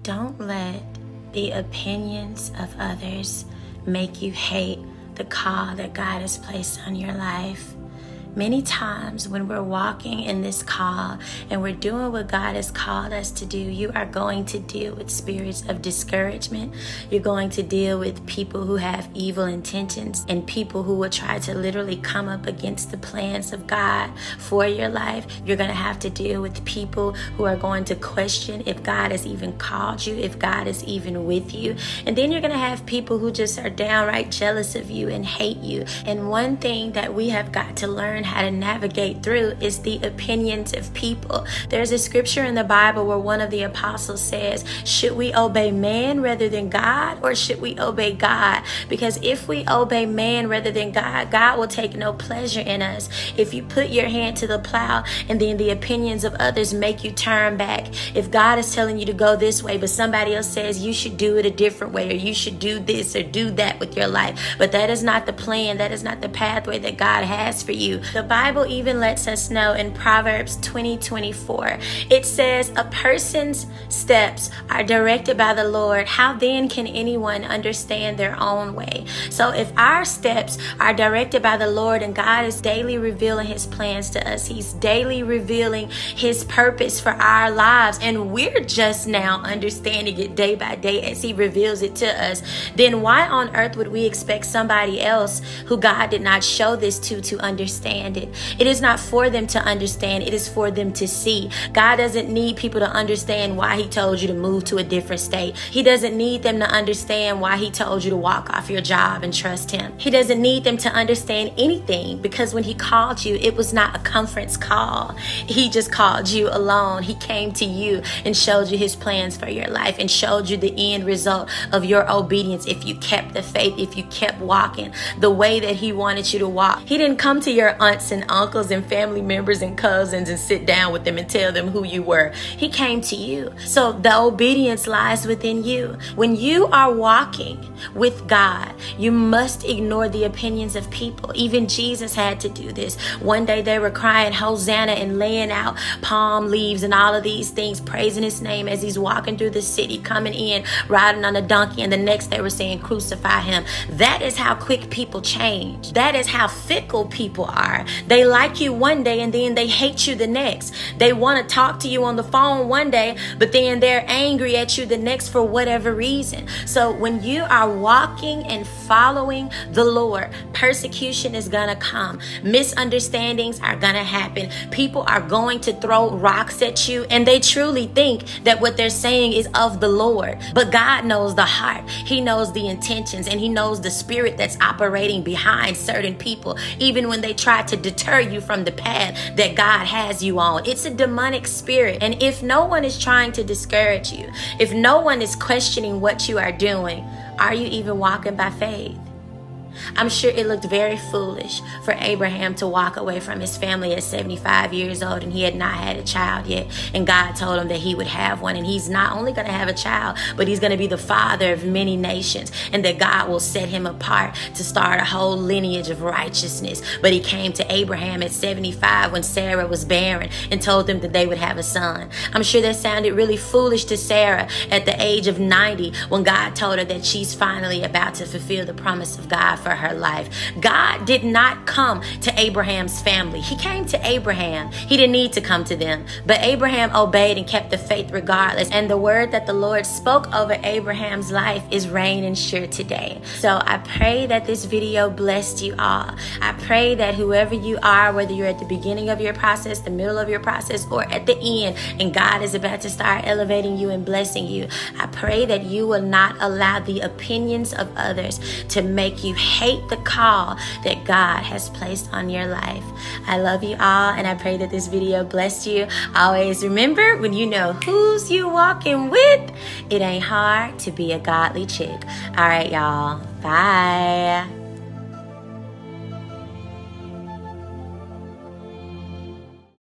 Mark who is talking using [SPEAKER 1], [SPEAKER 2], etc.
[SPEAKER 1] Don't let the opinions of others make you hate the call that God has placed on your life. Many times when we're walking in this call and we're doing what God has called us to do, you are going to deal with spirits of discouragement. You're going to deal with people who have evil intentions and people who will try to literally come up against the plans of God for your life. You're going to have to deal with people who are going to question if God has even called you, if God is even with you. And then you're going to have people who just are downright jealous of you and hate you. And one thing that we have got to learn how to navigate through is the opinions of people. There's a scripture in the Bible where one of the apostles says, should we obey man rather than God, or should we obey God? Because if we obey man rather than God, God will take no pleasure in us. If you put your hand to the plow and then the opinions of others make you turn back, if God is telling you to go this way but somebody else says you should do it a different way, or you should do this or do that with your life, but that is not the plan, that is not the pathway that God has for you. The Bible even lets us know in Proverbs 20:24, it says, a person's steps are directed by the Lord. How then can anyone understand their own way? So if our steps are directed by the Lord and God is daily revealing his plans to us, he's daily revealing his purpose for our lives, and we're just now understanding it day by day as he reveals it to us, then why on earth would we expect somebody else who God did not show this to understand it? It is not for them to understand. It is for them to see. God doesn't need people to understand why he told you to move to a different state. He doesn't need them to understand why he told you to walk off your job and trust him. He doesn't need them to understand anything, because when he called you, it was not a conference call. He just called you alone. He came to you and showed you his plans for your life and showed you the end result of your obedience. If you kept the faith, if you kept walking the way that he wanted you to walk. He didn't come to your aunts and uncles and family members and cousins and sit down with them and tell them who you were. He came to you. So the obedience lies within you. When you are walking with God, you must ignore the opinions of people. Even Jesus had to do this. One day they were crying Hosanna and laying out palm leaves and all of these things, praising his name as he's walking through the city, coming in, riding on a donkey, and the next they were saying crucify him. That is how quick people change. That is how fickle people are. They like you one day and then they hate you the next. They want to talk to you on the phone one day, but then they're angry at you the next for whatever reason. So when you are walking and following the Lord, persecution is gonna come. Misunderstandings are gonna happen. People are going to throw rocks at you, and they truly think that what they're saying is of the Lord. But God knows the heart. He knows the intentions, and he knows the spirit that's operating behind certain people, even when they try to deter you from the path that God has you on. It's a demonic spirit. And if no one is trying to discourage you, if no one is questioning what you are doing, are you even walking by faith? I'm sure it looked very foolish for Abraham to walk away from his family at 75 years old, and he had not had a child yet. And God told him that he would have one, and he's not only going to have a child, but he's going to be the father of many nations, and that God will set him apart to start a whole lineage of righteousness. But he came to Abraham at 75 when Sarah was barren and told them that they would have a son. I'm sure that sounded really foolish to Sarah at the age of 90 when God told her that she's finally about to fulfill the promise of God for her life. God did not come to Abraham's family. He came to Abraham. He didn't need to come to them. But Abraham obeyed and kept the faith regardless. And the word that the Lord spoke over Abraham's life is reign and sure today. So I pray that this video blessed you all. I pray that whoever you are, whether you're at the beginning of your process, the middle of your process, or at the end, and God is about to start elevating you and blessing you, I pray that you will not allow the opinions of others to make you hate the call that God has placed on your life. I love you all, and I pray that this video blessed you. Always remember, when you know who's you walking with, it ain't hard to be a godly chick. All right, y'all. Bye.